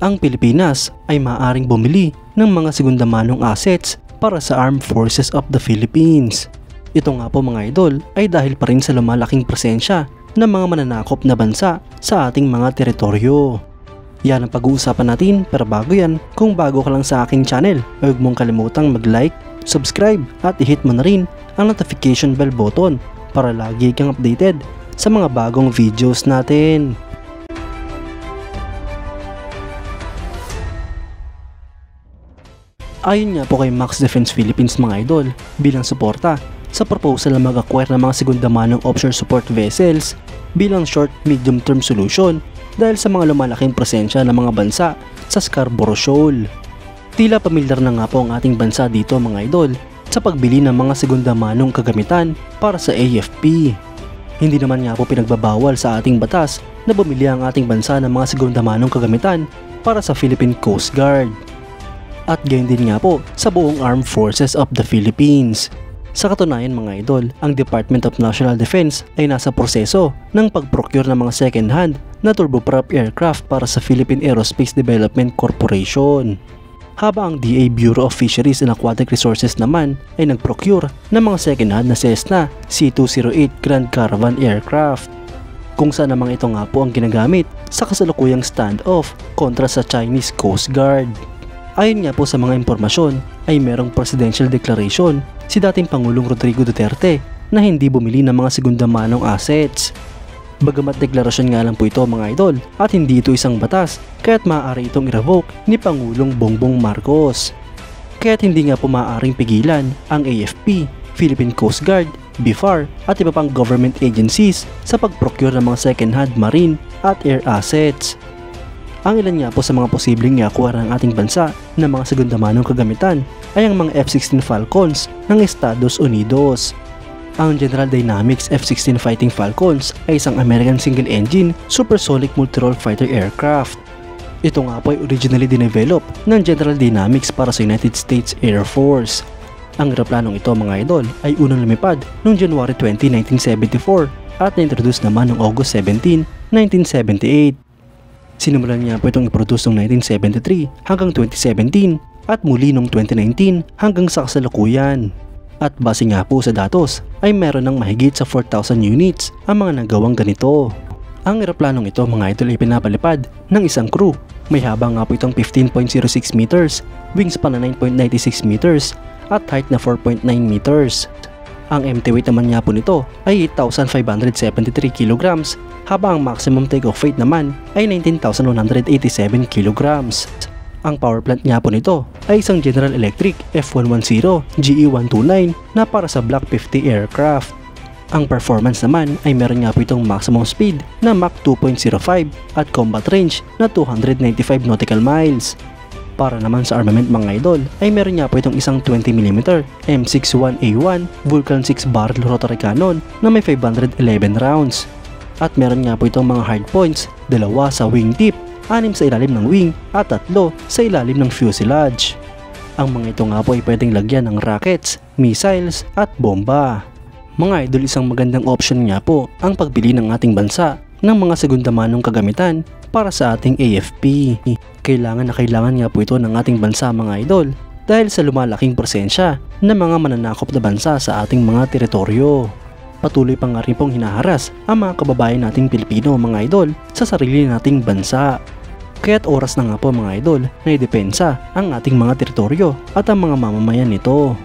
ang Pilipinas ay maaaring bumili ng mga segundamanong assets para sa Armed Forces of the Philippines. Ito nga po mga idol ay dahil pa rin sa lumalaking presensya ng mga mananakop na bansa sa ating mga teritoryo. Yan ang pag-uusapan natin, pero bago yan, kung bago ka lang sa aking channel, huwag mong kalimutang mag-like, subscribe at i-hit mo na rin ang notification bell button para lagi kang updated sa mga bagong videos natin. Ayon nga po kay Max Defense Philippines mga idol, bilang suporta sa proposal na mag-acquire ng mga segundamanong offshore support vessels bilang short-medium term solution dahil sa mga lumalaking presensya ng mga bansa sa Scarborough Shoal. Tila pamilyar na nga po ang ating bansa dito mga idol sa pagbili ng mga segundamanong kagamitan para sa AFP. Hindi naman nga po pinagbabawal sa ating batas na bumili ang ating bansa ng mga segundamanong kagamitan para sa Philippine Coast Guard. At gayon din nga po sa buong Armed Forces of the Philippines. Sa katunayan mga idol, ang Department of National Defense ay nasa proseso ng pag-procure ng mga second-hand na turboprop aircraft para sa Philippine Aerospace Development Corporation. Habang ang DA Bureau of Fisheries and Aquatic Resources naman ay nag-procure ng mga second-hand na Cessna C208 Grand Caravan aircraft. Kung saan namang ito nga po ang ginagamit sa kasalukuyang standoff kontra sa Chinese Coast Guard. Ayon nga po sa mga impormasyon ay merong presidential declaration si dating Pangulong Rodrigo Duterte na hindi bumili ng mga segundamanong assets. Bagamat deklarasyon nga lang po ito mga idol at hindi ito isang batas kaya't maaari itong i-revoke ni Pangulong Bongbong Marcos. Kaya't hindi nga po maaaring pigilan ang AFP, Philippine Coast Guard, BIFAR at iba pang government agencies sa pag-procure ng mga second-hand marine at air assets. Ang ilan nga po sa mga posibleng iakuha ng ating bansa ng mga segundamanong kagamitan ay ang mga F-16 Falcons ng Estados Unidos. Ang General Dynamics F-16 Fighting Falcons ay isang American single-engine supersonic multirole fighter aircraft. Ito nga po ay originally dinevelop ng General Dynamics para sa United States Air Force. Ang eroplanong ito mga idol ay unang lumipad noong January 20, 1974 at na-introduce naman noong August 17, 1978. Sinimulan niya po itong i-produce noong 1973 hanggang 2017 at muli noong 2019 hanggang sa kasalukuyan. At base nga po sa datos ay meron ng mahigit sa 4,000 units ang mga nagawang ganito. Ang eroplanong ito mga idol ay pinapalipad ng isang crew. May habang nga po itong 15.06 meters, wingspan na 9.96 meters at height na 4.9 meters. Ang empty weight naman nga po nito ay 8,573 kilograms habang ang maximum take-off weight naman ay 19,187 kilograms. Ang power plant nga po nito ay isang General Electric F110 GE129 na para sa Block 50 aircraft. Ang performance naman ay meron nga po itong maximum speed na Mach 2.05 at combat range na 295 nautical miles. Para naman sa armament mga idol ay meron nga po itong isang 20mm M61A1 Vulcan 6 barrel rotary cannon na may 511 rounds. At meron nga po itong mga hardpoints, 2 sa wingtip, 6 sa ilalim ng wing at 3 sa ilalim ng fuselage. Ang mga ito nga po ay pwedeng lagyan ng rockets, missiles at bomba. Mga idol, isang magandang option nga po ang pagbili ng ating bansa ng mga segundamanong kagamitan para sa ating AFP. Kailangan nga po ito ng ating bansa mga idol dahil sa lumalaking presensya ng mga mananakop na bansa sa ating mga teritoryo. Patuloy pa nga rin pong hinaharas ang mga kababayan nating Pilipino mga idol sa sarili nating bansa. Kaya't oras na nga po mga idol na idepensa ang ating mga teritoryo at ang mga mamamayan nito.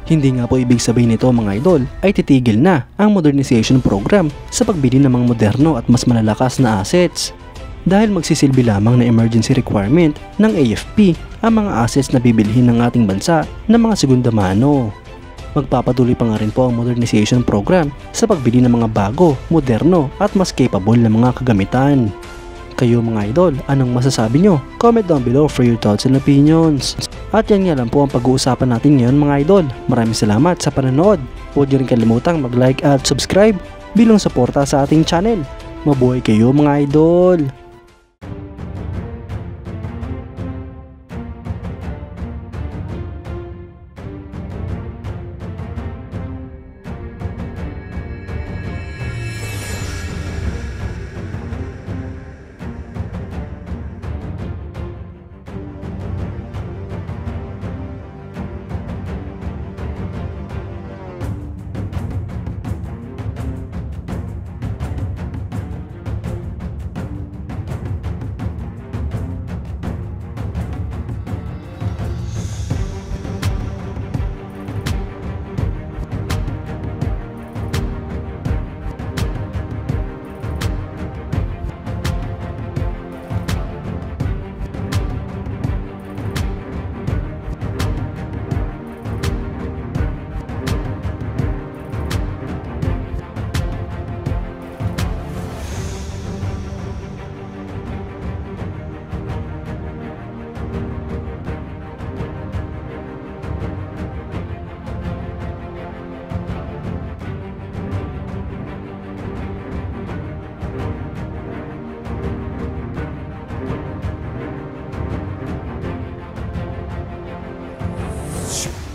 Hindi nga po ibig sabihin nito mga idol ay titigil na ang modernization program sa pagbili ng mga moderno at mas malalakas na assets. Dahil magsisilbi lamang na emergency requirement ng AFP ang mga assets na bibilhin ng ating bansa ng mga segundamano. Magpapatuloy pa nga rin po ang modernization program sa pagbili ng mga bago, moderno at mas capable na mga kagamitan. Kayo mga idol, anong masasabi nyo? Comment down below for your thoughts and opinions. At yan nga lang po ang pag-uusapan natin ngayon mga idol. Maraming salamat sa panonood. Huwag nyo rin kalimutang mag-like at subscribe bilang suporta sa ating channel. Mabuhay kayo mga idol! much.